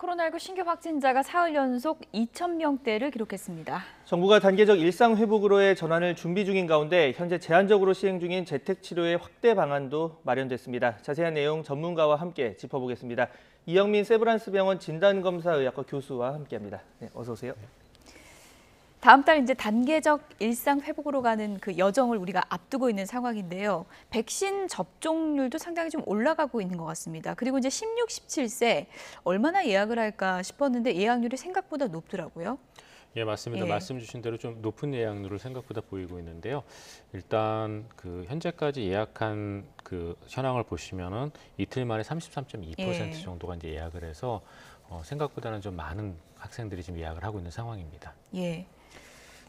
코로나19 신규 확진자가 사흘 연속 2,000명대를 기록했습니다. 정부가 단계적 일상 회복으로의 전환을 준비 중인 가운데 현재 제한적으로 시행 중인 재택치료의 확대 방안도 마련됐습니다. 자세한 내용 전문가와 함께 짚어보겠습니다. 이영민 세브란스 병원 진단검사의학과 교수와 함께합니다. 네, 어서 오세요. 다음 달 이제 단계적 일상 회복으로 가는 그 여정을 우리가 앞두고 있는 상황인데요. 백신 접종률도 상당히 좀 올라가고 있는 것 같습니다. 그리고 이제 16, 17세 얼마나 예약을 할까 싶었는데 예약률이 생각보다 높더라고요. 예, 맞습니다. 말씀 주신 대로 좀 높은 예약률을 생각보다 보이고 있는데요. 일단 그 현재까지 예약한 그 현황을 보시면은 이틀 만에 33.2% 정도가 이제 예약을 해서 생각보다는 좀 많은 학생들이 지금 예약을 하고 있는 상황입니다. 예.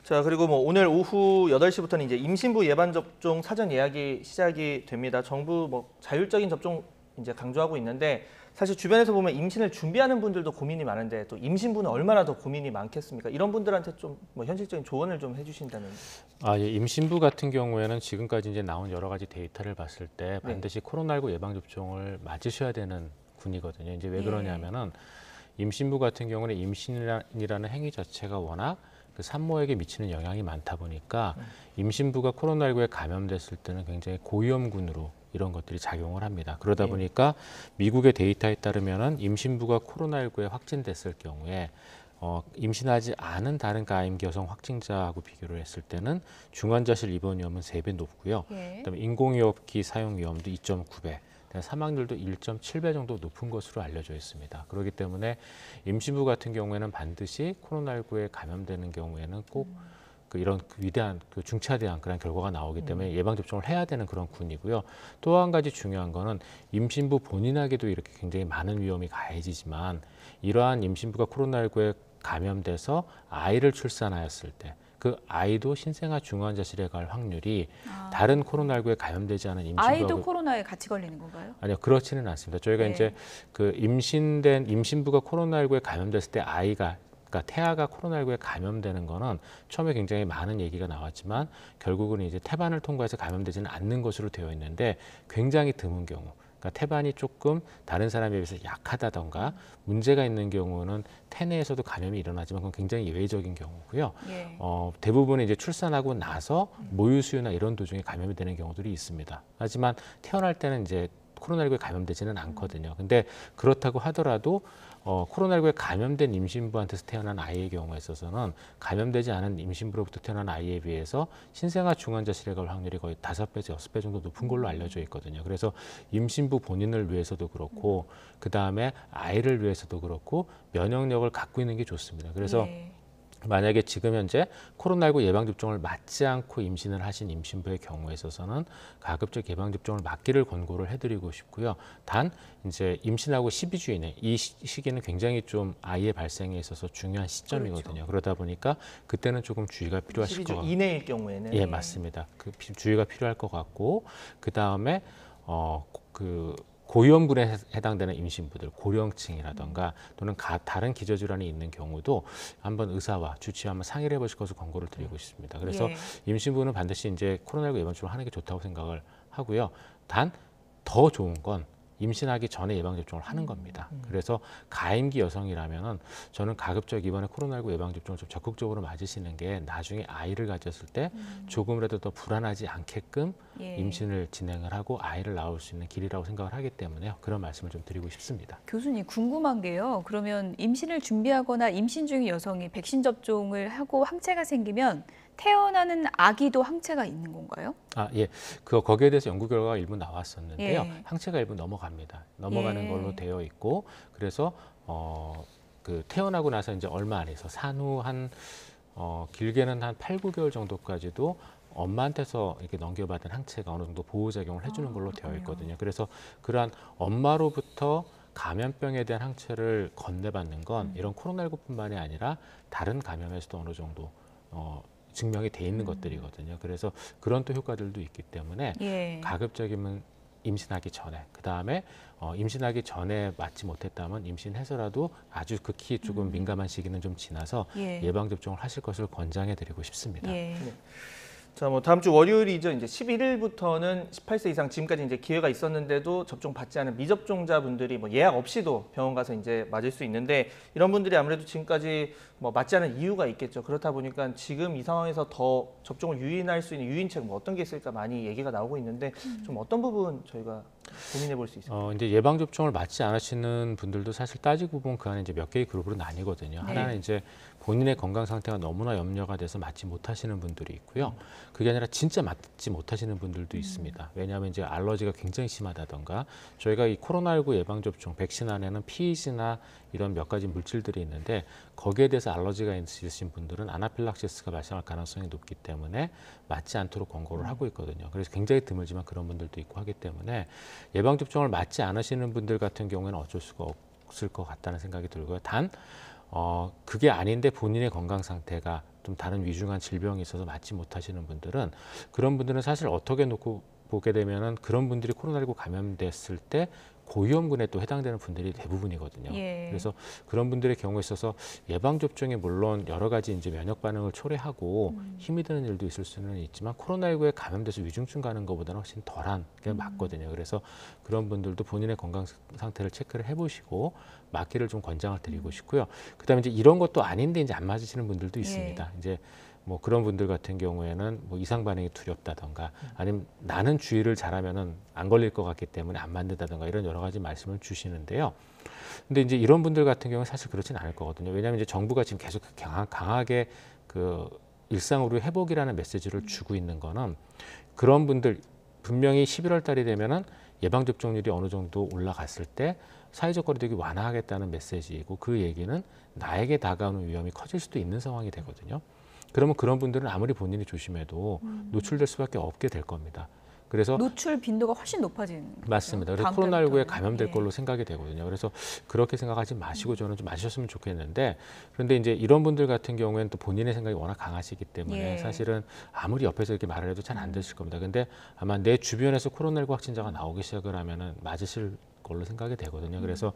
자, 그리고 오늘 오후 8시부터는 이제 임신부 예방 접종 사전 예약이 시작이 됩니다. 정부 자율적인 접종 이제 강조하고 있는데 사실 주변에서 보면 임신을 준비하는 분들도 고민이 많은데 또 임신부는 얼마나 더 고민이 많겠습니까? 이런 분들한테 좀 현실적인 조언을 좀 해주신다면. 예, 임신부 같은 경우에는 지금까지 이제 나온 여러 가지 데이터를 봤을 때 반드시 코로나19 예방 접종을 맞으셔야 되는 군이거든요. 이제 왜 그러냐면은 임신부 같은 경우는 임신이라는 행위 자체가 워낙 그 산모에게 미치는 영향이 많다 보니까 임신부가 코로나19에 감염됐을 때는 굉장히 고위험군으로 이런 것들이 작용을 합니다. 그러다 보니까 미국의 데이터에 따르면은 임신부가 코로나19에 확진됐을 경우에 임신하지 않은 다른 가임기 여성 확진자하고 비교를 했을 때는 중환자실 입원 위험은 3배 높고요. 그다음에 인공호흡기 사용 위험도 2.9배. 사망률도 1.7배 정도 높은 것으로 알려져 있습니다. 그렇기 때문에 임신부 같은 경우에는 반드시 코로나19에 감염되는 경우에는 꼭 이런 위대한 중차대한 그런 결과가 나오기 때문에 예방접종을 해야 되는 그런 군이고요. 또 한 가지 중요한 거는 임신부 본인에게도 이렇게 굉장히 많은 위험이 가해지지만 이러한 임신부가 코로나19에 감염돼서 아이를 출산하였을 때 그 아이도 신생아 중환자실에 갈 확률이 다른 코로나19에 감염되지 않은 임신부하고 아이도 코로나에 같이 걸리는 건가요? 아니요, 그렇지는 않습니다. 저희가 이제 그 임신부가 코로나19에 감염됐을 때 그러니까 태아가 코로나19에 감염되는 거는 처음에 굉장히 많은 얘기가 나왔지만 결국은 이제 태반을 통과해서 감염되지는 않는 것으로 되어 있는데 굉장히 드문 경우. 그러니까 태반이 조금 다른 사람에 비해서 약하다던가 문제가 있는 경우는 태내에서도 감염이 일어나지만 그건 굉장히 예외적인 경우고요. 대부분은 이제 출산하고 나서 모유 수유나 이런 도중에 감염이 되는 경우들이 있습니다. 하지만 태어날 때는 이제 코로나19에 감염되지는 않거든요. 근데 그렇다고 하더라도 코로나19에 감염된 임신부한테서 태어난 아이의 경우에 있어서는 감염되지 않은 임신부로부터 태어난 아이에 비해서 신생아 중환자실에 갈 확률이 거의 5배에서 6배 정도 높은 걸로 알려져 있거든요. 그래서 임신부 본인을 위해서도 그렇고 그다음에 아이를 위해서도 그렇고 면역력을 갖고 있는 게 좋습니다. 그래서 만약에 지금 현재 코로나19 예방접종을 맞지 않고 임신을 하신 임신부의 경우에 있어서는 가급적 예방접종을 맞기를 권고를 해드리고 싶고요. 단 이제 임신하고 12주 이내 이 시기는 굉장히 좀 아이의 발생에 있어서 중요한 시점이거든요. 그러다 보니까 그때는 조금 주의가 필요하실 것 12주 이내일 경우에는. 예, 맞습니다. 그 주의가 필요할 것 같고 그다음에 고위험군에 해당되는 임신부들, 고령층이라던가 또는 다른 기저질환이 있는 경우도 한번 의사와 주치의 한번 상의를 해보실 것을 권고를 드리고 싶습니다. 그래서 임신부는 반드시 이제 코로나19 예방접종을 하는 게 좋다고 생각을 하고요. 단 더 좋은 건 임신하기 전에 예방접종을 하는 겁니다. 그래서 가임기 여성이라면은 저는 가급적 이번에 코로나19 예방접종을 좀 적극적으로 맞으시는 게 나중에 아이를 가졌을 때 조금이라도 더 불안하지 않게끔 임신을 진행을 하고 아이를 낳을 수 있는 길이라고 생각을 하기 때문에요. 그런 말씀을 좀 드리고 싶습니다. 교수님 궁금한 게요. 그러면 임신을 준비하거나 임신 중인 여성이 백신 접종을 하고 항체가 생기면 태어나는 아기도 항체가 있는 건가요? 예. 거기에 대해서 연구 결과가 일부 나왔었는데요. 항체가 일부 넘어갑니다. 넘어가는 걸로 되어 있고, 그래서 태어나고 나서 이제 얼마 안에서 산후 길게는 한 8, 9개월 정도까지도 엄마한테서 이렇게 넘겨받은 항체가 어느 정도 보호작용을 해주는 걸로 되어 있거든요. 그래서 그러한 엄마로부터 감염병에 대한 항체를 건네받는 건 이런 코로나19뿐만이 아니라 다른 감염에서도 어느 정도 증명이 돼 있는 것들이거든요. 그래서 그런 또 효과들도 있기 때문에 가급적이면 임신하기 전에, 그다음에 임신하기 전에 맞지 못했다면 임신해서라도 아주 극히 조금 민감한 시기는 좀 지나서 예방접종을 하실 것을 권장해 드리고 싶습니다. 자, 뭐 다음 주 월요일이죠. 이제 11일부터는 18세 이상 지금까지 이제 기회가 있었는데도 접종 받지 않은 미접종자분들이 뭐 예약 없이도 병원 가서 이제 맞을 수 있는데 이런 분들이 아무래도 지금까지 뭐 맞지 않은 이유가 있겠죠. 그렇다 보니까 지금 이 상황에서 더 접종을 유인할 수 있는 유인책 뭐 어떤 게 있을까 많이 얘기가 나오고 있는데 좀 어떤 부분 저희가 고민해 볼 수 있을까요? 이제 예방 접종을 맞지 않으시는 분들도 사실 따지고 보면 그 안에 이제 몇 개의 그룹으로 나뉘거든요. 네. 하나는 이제 본인의 건강 상태가 너무나 염려가 돼서 맞지 못하시는 분들이 있고요. 그게 아니라 진짜 맞지 못하시는 분들도 있습니다. 왜냐하면 이제 알러지가 굉장히 심하다던가 저희가 이 코로나19 예방 접종 백신 안에는 피이지나 이런 몇 가지 물질들이 있는데 거기에 대해서 알러지가 있으신 분들은 아나필락시스가 발생할 가능성이 높기 때문에 맞지 않도록 권고를 하고 있거든요. 그래서 굉장히 드물지만 그런 분들도 있고 하기 때문에 예방 접종을 맞지 않으시는 분들 같은 경우에는 어쩔 수가 없을 것 같다는 생각이 들고요. 단 그게 아닌데 본인의 건강 상태가 좀 다른 위중한 질병이 있어서 맞지 못하시는 분들은 그런 분들은 사실 어떻게 놓고 보게 되면은 그런 분들이 코로나19 감염됐을 때 고위험군에 또 해당되는 분들이 대부분이거든요. 예. 그래서 그런 분들의 경우에 있어서 예방 접종이 물론 여러 가지 이제 면역 반응을 초래하고 힘이 드는 일도 있을 수는 있지만 코로나19에 감염돼서 위중증 가는 것보다는 훨씬 덜한 게 맞거든요. 그래서 그런 분들도 본인의 건강 상태를 체크를 해보시고 맞기를 좀 권장을 드리고 싶고요. 그다음에 이제 이런 것도 아닌데 이제 안 맞으시는 분들도 있습니다. 이제 뭐 그런 분들 같은 경우에는 뭐 이상 반응이 두렵다던가 아니면 나는 주의를 잘하면은 안 걸릴 것 같기 때문에 안 만든다던가 이런 여러 가지 말씀을 주시는데요. 근데 이제 이런 분들 같은 경우는 사실 그렇지는 않을 거거든요. 왜냐하면 이제 정부가 지금 계속 강하게 그 일상으로 회복이라는 메시지를 주고 있는 거는 그런 분들 분명히 11월 달이 되면은 예방 접종률이 어느 정도 올라갔을 때 사회적 거리두기 완화하겠다는 메시지이고 그 얘기는 나에게 다가오는 위험이 커질 수도 있는 상황이 되거든요. 그러면 그런 분들은 아무리 본인이 조심해도 노출될 수밖에 없게 될 겁니다. 그래서 노출 빈도가 훨씬 높아지는 맞습니다. 그래서 다음 코로나19에 달부터는. 감염될 예. 걸로 생각이 되거든요. 그래서 그렇게 생각하지 마시고 저는 좀 마셨으면 좋겠는데 그런데 이제 이런 분들 같은 경우에는 또 본인의 생각이 워낙 강하시기 때문에 예. 사실은 아무리 옆에서 이렇게 말을 해도 잘 안 되실 겁니다. 근데 아마 내 주변에서 코로나19 확진자가 나오기 시작을 하면은 맞으실 걸로 생각이 되거든요. 그래서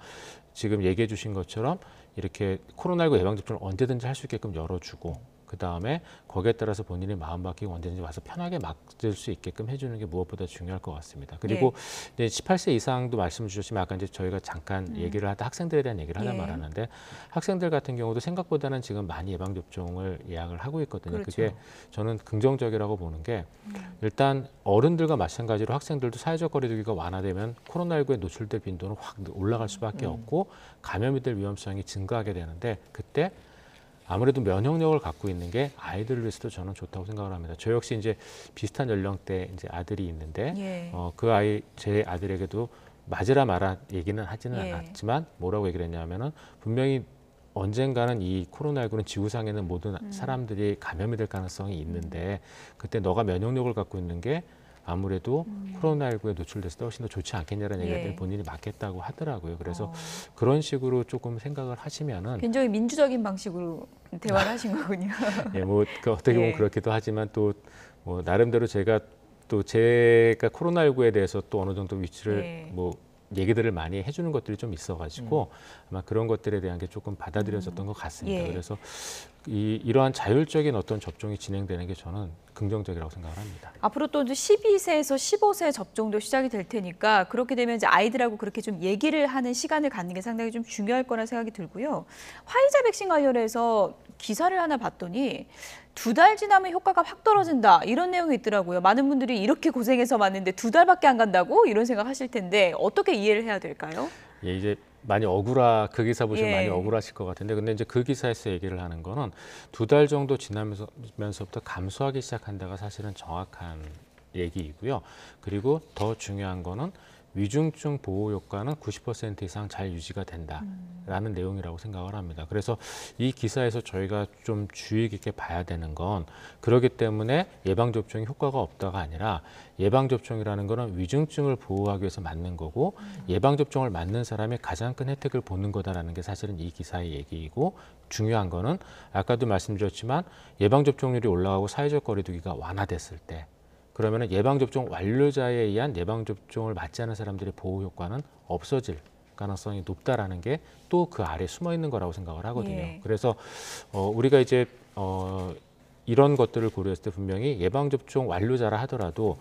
지금 얘기해 주신 것처럼 이렇게 코로나19 예방접종을 언제든지 할 수 있게끔 열어주고 그 다음에 거기에 따라서 본인의 마음 바뀌고 언제든지 와서 편하게 맞을 수 있게끔 해주는 게 무엇보다 중요할 것 같습니다. 그리고 이제 18세 이상도 말씀 주셨지만 아까 이제 저희가 잠깐 얘기를 하다 학생들에 대한 얘기를 하다 말았는데 학생들 같은 경우도 생각보다는 지금 많이 예방접종을 예약을 하고 있거든요. 그렇죠. 그게 저는 긍정적이라고 보는 게 일단 어른들과 마찬가지로 학생들도 사회적 거리두기가 완화되면 코로나19에 노출될 빈도는 확 올라갈 수밖에 없고 감염이 될 위험성이 증가하게 되는데 그때 아무래도 면역력을 갖고 있는 게 아이들을 위해서도 저는 좋다고 생각을 합니다. 저 역시 이제 비슷한 연령대 이제 아들이 있는데 그 제 아들에게도 맞으라 마라 얘기는 하지는 않았지만 뭐라고 얘기를 했냐면은 분명히 언젠가는 이 코로나19는 지구상에 있는 모든 사람들이 감염이 될 가능성이 있는데 그때 너가 면역력을 갖고 있는 게 아무래도 코로나19에 노출됐을 때 훨씬 더 좋지 않겠냐라는 얘기를 본인이 맞겠다고 하더라고요. 그래서 그런 식으로 조금 생각을 하시면은 굉장히 민주적인 방식으로 대화를 하신 거군요. 예, 뭐 어떻게 보면 그렇기도 하지만 또 뭐 나름대로 제가 코로나19에 대해서 또 어느 정도 위치를 뭐 얘기들을 많이 해주는 것들이 좀 있어가지고 아마 그런 것들에 대한 게 조금 받아들여졌던 것 같습니다. 그래서 이러한 자율적인 어떤 접종이 진행되는 게 저는 긍정적이라고 생각을 합니다. 앞으로 또 12세에서 15세 접종도 시작이 될 테니까 그렇게 되면 이제 아이들하고 그렇게 좀 얘기를 하는 시간을 갖는 게 상당히 좀 중요할 거라 생각이 들고요. 화이자 백신 관련해서 기사를 하나 봤더니 2달 지나면 효과가 확 떨어진다 이런 내용이 있더라고요. 많은 분들이 이렇게 고생해서 맞는데 2달밖에 안 간다고 이런 생각 하실 텐데 어떻게 이해를 해야 될까요? 예, 이제 많이 그 기사 보시면 많이 억울하실 것 같은데 근데 이제 그 기사에서 얘기를 하는 거는 2달 정도 지나면서부터 감소하기 시작한다가 사실은 정확한 얘기이고요. 그리고 더 중요한 거는 위중증 보호 효과는 90% 이상 잘 유지가 된다라는 내용이라고 생각을 합니다. 그래서 이 기사에서 저희가 좀 주의 깊게 봐야 되는 건 그렇기 때문에 예방접종이 효과가 없다가 아니라 예방접종이라는 거는 위중증을 보호하기 위해서 맞는 거고 예방접종을 맞는 사람이 가장 큰 혜택을 보는 거다라는 게 사실은 이 기사의 얘기이고 중요한 거는 아까도 말씀드렸지만 예방접종률이 올라가고 사회적 거리두기가 완화됐을 때 그러면 예방접종 완료자에 의한 예방접종을 맞지 않은 사람들의 보호 효과는 없어질 가능성이 높다라는 게 또 그 아래에 숨어 있는 거라고 생각을 하거든요. 그래서 우리가 이제 이런 것들을 고려했을 때 분명히 예방접종 완료자라 하더라도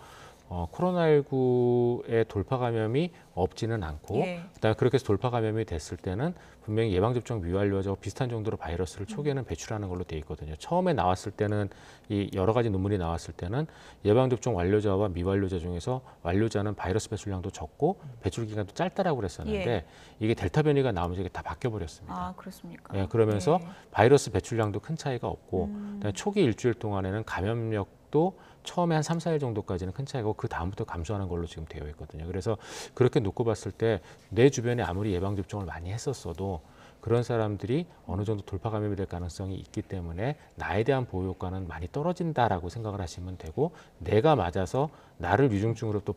코로나19의 돌파 감염이 없지는 않고 예. 그다음에 그렇게 해서 돌파 감염이 됐을 때는 분명히 예방접종 미완료자와 비슷한 정도로 바이러스를 초기에는 배출하는 걸로 돼 있거든요. 처음에 나왔을 때는 이 여러 가지 논문이 나왔을 때는 예방접종 완료자와 미완료자 중에서 완료자는 바이러스 배출량도 적고 배출 기간도 짧다라고 그랬었는데 예. 이게 델타 변이가 나오면서 이게 다 바뀌어 버렸습니다. 아, 그렇습니까? 예, 그러면서 예. 바이러스 배출량도 큰 차이가 없고 그다음에 초기 일주일 동안에는 감염력도 처음에 한 3, 4일 정도까지는 큰 차이고 그 다음부터 감소하는 걸로 지금 되어 있거든요. 그래서 그렇게 놓고 봤을 때 내 주변에 아무리 예방접종을 많이 했었어도 그런 사람들이 어느 정도 돌파 감염이 될 가능성이 있기 때문에 나에 대한 보호 효과는 많이 떨어진다라고 생각을 하시면 되고 내가 맞아서 나를 위중증으로부터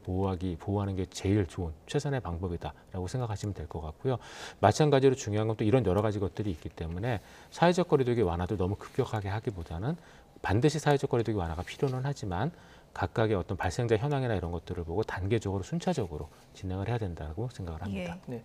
보호하는 게 제일 좋은 최선의 방법이다라고 생각하시면 될 것 같고요. 마찬가지로 중요한 건 또 이런 여러 가지 것들이 있기 때문에 사회적 거리두기 완화도 너무 급격하게 하기보다는 반드시 사회적 거리두기 완화가 필요는 하지만 각각의 어떤 발생자 현황이나 이런 것들을 보고 단계적으로 순차적으로 진행을 해야 된다고 생각을 합니다. 예. 네.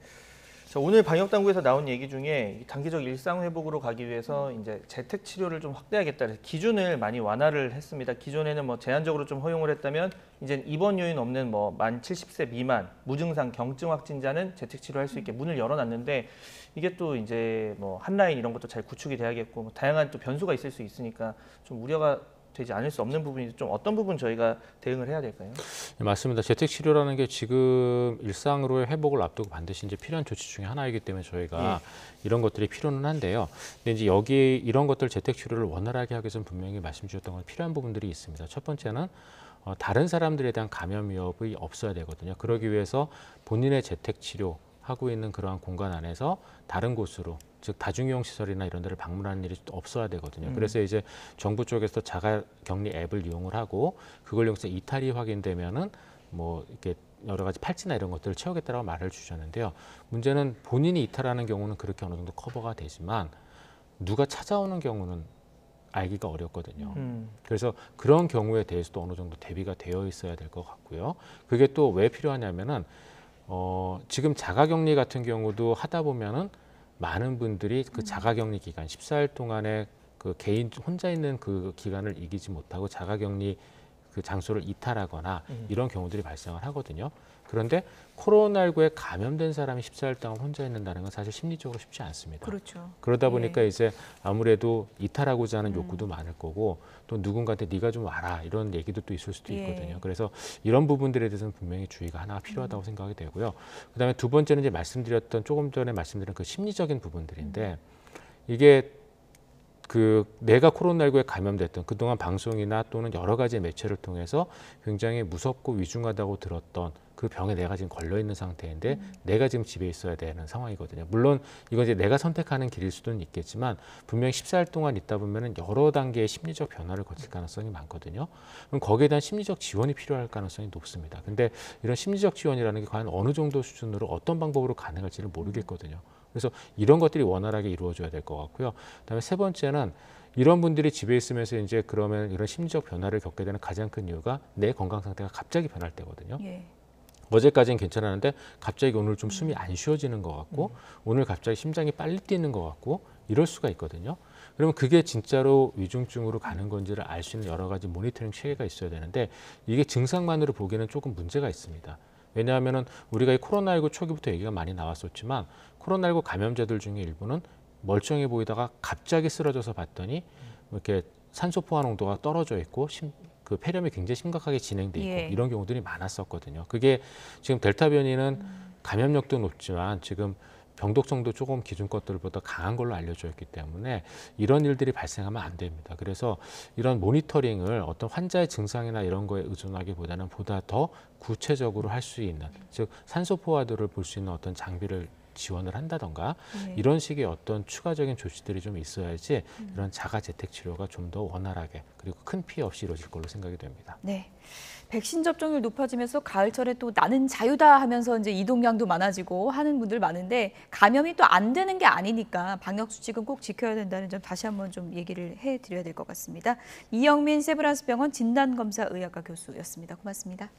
자, 오늘 방역 당국에서 나온 얘기 중에 이 단기적 일상 회복으로 가기 위해서 이제 재택 치료를 좀 확대하겠다. 그래서 기준을 많이 완화를 했습니다. 기존에는 뭐 제한적으로 좀 허용을 했다면 이제 입원 요인 없는 뭐 만 70세 미만 무증상 경증 확진자는 재택 치료할 수 있게 문을 열어놨는데 이게 또 이제 뭐 한라인 이런 것도 잘 구축이 돼야겠고 뭐 다양한 또 변수가 있을 수 있으니까 좀 우려가 되지 않을 수 없는 부분이 좀 어떤 부분 저희가 대응을 해야 될까요? 네, 맞습니다. 재택 치료라는 게 지금 일상으로의 회복을 앞두고 반드시 이제 필요한 조치 중에 하나이기 때문에 저희가 이런 것들이 필요는 한데요. 근데 이제 여기 이런 것들 재택 치료를 원활하게 하기 위해서는 분명히 말씀 주셨던 건 필요한 부분들이 있습니다. 첫 번째는 다른 사람들에 대한 감염 위협이 없어야 되거든요. 그러기 위해서 본인의 재택 치료 하고 있는 그러한 공간 안에서 다른 곳으로 즉 다중이용 시설이나 이런 데를 방문하는 일이 없어야 되거든요. 그래서 이제 정부 쪽에서 자가격리 앱을 이용을 하고 그걸 이용해서 이탈이 확인되면은 뭐 이렇게 여러 가지 팔찌나 이런 것들을 채우겠다라고 말을 주셨는데요. 문제는 본인이 이탈하는 경우는 그렇게 어느 정도 커버가 되지만 누가 찾아오는 경우는 알기가 어렵거든요. 그래서 그런 경우에 대해서도 어느 정도 대비가 되어 있어야 될 것 같고요. 그게 또 왜 필요하냐면은 지금 자가격리 같은 경우도 하다 보면은 많은 분들이 그 자가격리 기간 14일 동안에 그 개인 혼자 있는 그 기간을 이기지 못하고 자가격리 그 장소를 이탈하거나 이런 경우들이 발생을 하거든요. 그런데 코로나19에 감염된 사람이 14일 동안 혼자 있는다는 건 사실 심리적으로 쉽지 않습니다. 그렇죠. 그러다 예. 보니까 이제 아무래도 이탈하고자 하는 욕구도 많을 거고 또 누군가한테 네가 좀 와라 이런 얘기도 또 있을 수도 있거든요. 예. 그래서 이런 부분들에 대해서는 분명히 주의가 하나가 필요하다고 생각이 되고요. 그다음에 두 번째는 이제 말씀드렸던 조금 전에 말씀드린 그 심리적인 부분들인데 이게 그 내가 코로나19에 감염됐던 그동안 방송이나 또는 여러 가지 매체를 통해서 굉장히 무섭고 위중하다고 들었던 그 병에 내가 지금 걸려 있는 상태인데 내가 지금 집에 있어야 되는 상황이거든요. 물론 이건 이제 내가 선택하는 길일 수도 있겠지만 분명히 14일 동안 있다 보면은 여러 단계의 심리적 변화를 거칠 가능성이 많거든요. 그럼 거기에 대한 심리적 지원이 필요할 가능성이 높습니다. 근데 이런 심리적 지원이라는 게 과연 어느 정도 수준으로 어떤 방법으로 가능할지를 모르겠거든요. 그래서 이런 것들이 원활하게 이루어져야 될 것 같고요. 그다음에 세 번째는 이런 분들이 집에 있으면서 이제 그러면 이런 심리적 변화를 겪게 되는 가장 큰 이유가 내 건강 상태가 갑자기 변할 때거든요. 예. 어제까지는 괜찮았는데 갑자기 오늘 좀 숨이 안 쉬어지는 것 같고 오늘 갑자기 심장이 빨리 뛰는 것 같고 이럴 수가 있거든요. 그러면 그게 진짜로 위중증으로 가는 건지를 알 수 있는 여러 가지 모니터링 체계가 있어야 되는데 이게 증상만으로 보기에는 조금 문제가 있습니다. 왜냐하면은 우리가 이 코로나19 초기부터 얘기가 많이 나왔었지만 코로나19 감염자들 중에 일부는 멀쩡해 보이다가 갑자기 쓰러져서 봤더니 이렇게 산소 포화 농도가 떨어져 있고 그 폐렴이 굉장히 심각하게 진행돼 있고 예. 이런 경우들이 많았었거든요. 그게 지금 델타 변이는 감염력도 높지만 지금 병독성도 조금 기존 것들보다 강한 걸로 알려져 있기 때문에 이런 일들이 발생하면 안 됩니다. 그래서 이런 모니터링을 어떤 환자의 증상이나 이런 거에 의존하기보다는 보다 더 구체적으로 할 수 있는 즉 산소 포화도를 볼 수 있는 어떤 장비를 지원을 한다던가 이런 식의 어떤 추가적인 조치들이 좀 있어야지 이런 자가 재택 치료가 좀 더 원활하게 그리고 큰 피해 없이 이루어질 걸로 생각이 됩니다. 네. 백신 접종률 높아지면서 가을철에 또 나는 자유다 하면서 이제 이동량도 많아지고 하는 분들 많은데 감염이 또 안 되는 게 아니니까 방역 수칙은 꼭 지켜야 된다는 점 다시 한번 좀 얘기를 해드려야 될 것 같습니다. 이영민 세브란스병원 진단검사의학과 교수였습니다. 고맙습니다.